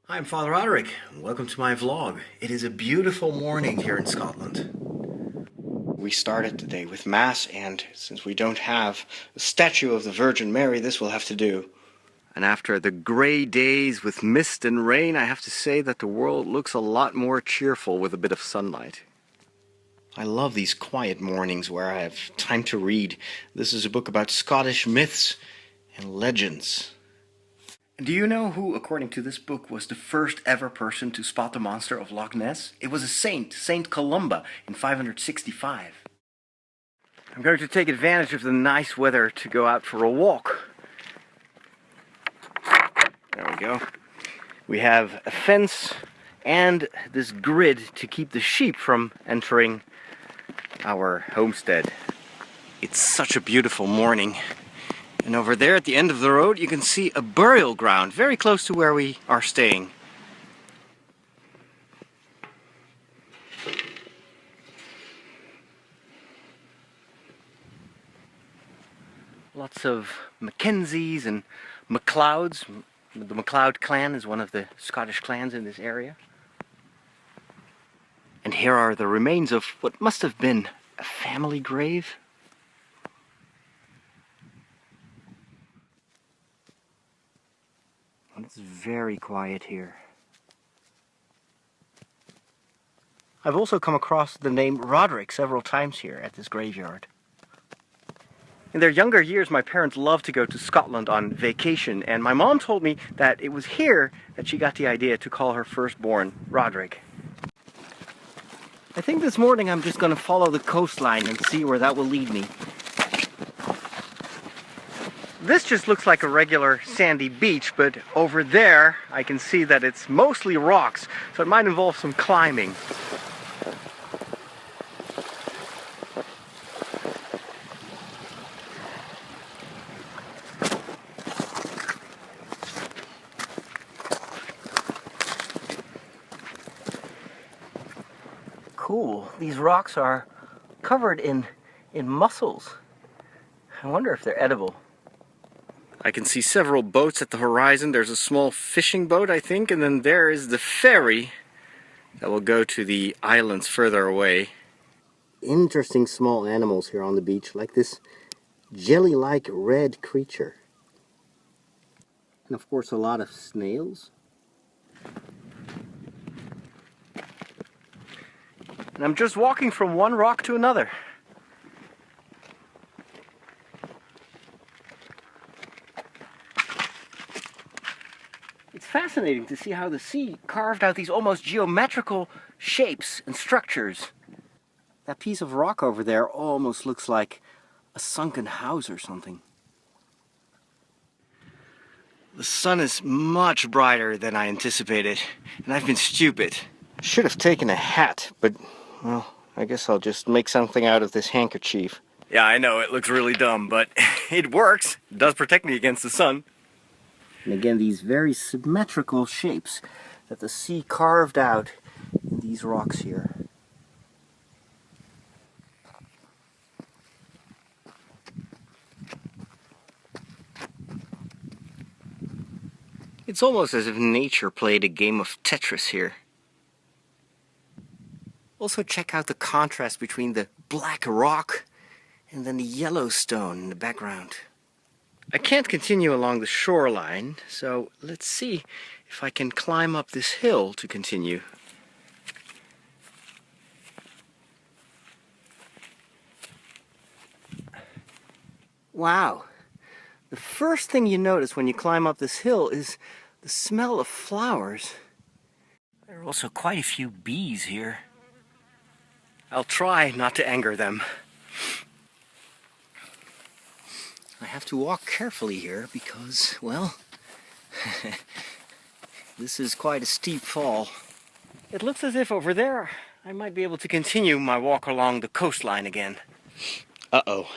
Hi, I'm Father Roderick, and welcome to my vlog. It is a beautiful morning here in Scotland. We started the day with Mass, and since we don't have a statue of the Virgin Mary, this will have to do. And after the grey days with mist and rain, I have to say that the world looks a lot more cheerful with a bit of sunlight. I love these quiet mornings where I have time to read. This is a book about Scottish myths and legends. Do you know who, according to this book, was the first ever person to spot the monster of Loch Ness? It was a saint, Saint Columba, in 565. I'm going to take advantage of the nice weather to go out for a walk. There we go. We have a fence and this grid to keep the sheep from entering our homestead. It's such a beautiful morning. And over there at the end of the road you can see a burial ground very close to where we are staying. Lots of Mackenzies and MacLeods. The MacLeod clan is one of the Scottish clans in this area. And here are the remains of what must have been a family grave. It's very quiet here. I've also come across the name Roderick several times here at this graveyard. In their younger years, my parents loved to go to Scotland on vacation, and my mom told me that it was here that she got the idea to call her firstborn Roderick. I think this morning I'm just going to follow the coastline and see where that will lead me. This just looks like a regular sandy beach, but over there I can see that it's mostly rocks, so it might involve some climbing. Cool. These rocks are covered in mussels. I wonder if they're edible. I can see several boats at the horizon. There's a small fishing boat, I think, and then there is the ferry that will go to the islands further away. Interesting small animals here on the beach, like this jelly-like red creature. And of course a lot of snails. And I'm just walking from one rock to another. It's fascinating to see how the sea carved out these almost geometrical shapes and structures. That piece of rock over there almost looks like a sunken house or something. The sun is much brighter than I anticipated, and I've been stupid. Should have taken a hat, but, well, I guess I'll just make something out of this handkerchief. Yeah, I know, it looks really dumb, but it works. It does protect me against the sun. And again, these very symmetrical shapes that the sea carved out in these rocks here. It's almost as if nature played a game of Tetris here. Also check out the contrast between the black rock and then the yellow stone in the background. I can't continue along the shoreline, so let's see if I can climb up this hill to continue. Wow. The first thing you notice when you climb up this hill is the smell of flowers. There are also quite a few bees here. I'll try not to anger them. I have to walk carefully here because, well, this is quite a steep fall. It looks as if over there I might be able to continue my walk along the coastline again. Uh-oh.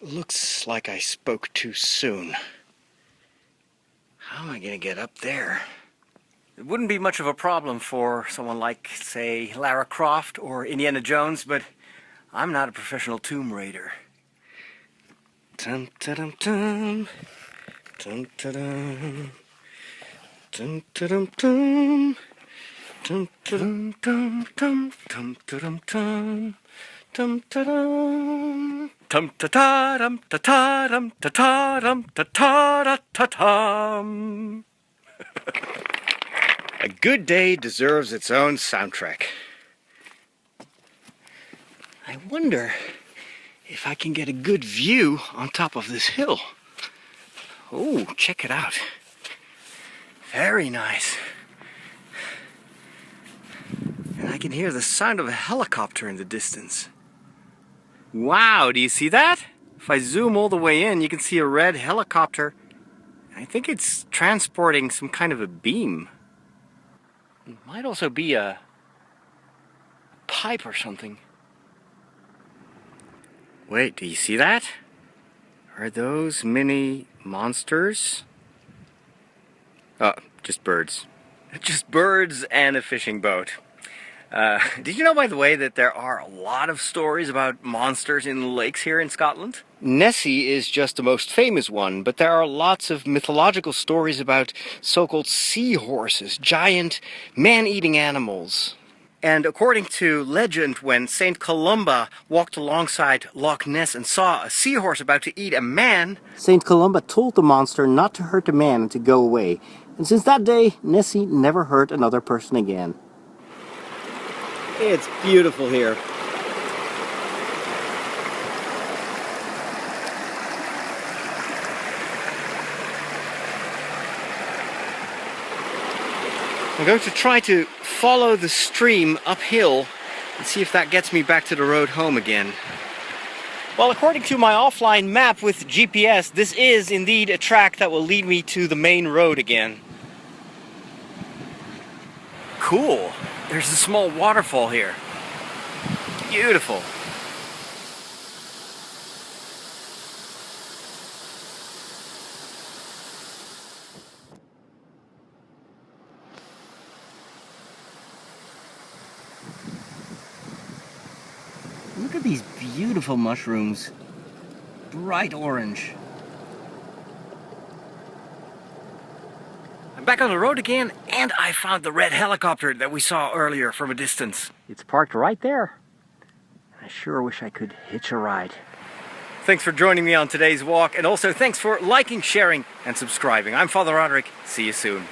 Looks like I spoke too soon. How am I going to get up there? It wouldn't be much of a problem for someone like, say, Lara Croft or Indiana Jones, but I'm not a professional tomb raider. Dun, dun, dun, dun. Dun, dun, dun. Dum dum dum. Dum dum dum dum dum dum dum. Dum ta dum. Tum ta ta dum ta ta dum ta ta dum ta ta da ta tum. A good day deserves its own soundtrack. I wonder if I can get a good view on top of this hill. Oh, check it out. Very nice. And I can hear the sound of a helicopter in the distance. Wow, do you see that? If I zoom all the way in, you can see a red helicopter. I think it's transporting some kind of a beam. It might also be a pipe or something. Wait, do you see that? Are those mini monsters? Oh, just birds. Just birds and a fishing boat. Did you know, by the way, that there are a lot of stories about monsters in lakes here in Scotland? Nessie is just the most famous one, but there are lots of mythological stories about so-called seahorses, giant man-eating animals. And according to legend, when Saint Columba walked alongside Loch Ness and saw a seahorse about to eat a man, Saint Columba told the monster not to hurt the man and to go away. And since that day, Nessie never hurt another person again. It's beautiful here. I'm going to try to follow the stream uphill and see if that gets me back to the road home again. Well, according to my offline map with GPS, this is indeed a track that will lead me to the main road again. Cool. There's a small waterfall here. Beautiful. Look at these beautiful mushrooms. Bright orange. I'm back on the road again, and I found the red helicopter that we saw earlier from a distance. It's parked right there. I sure wish I could hitch a ride. Thanks for joining me on today's walk, and also thanks for liking, sharing, and subscribing. I'm Father Roderick. See you soon.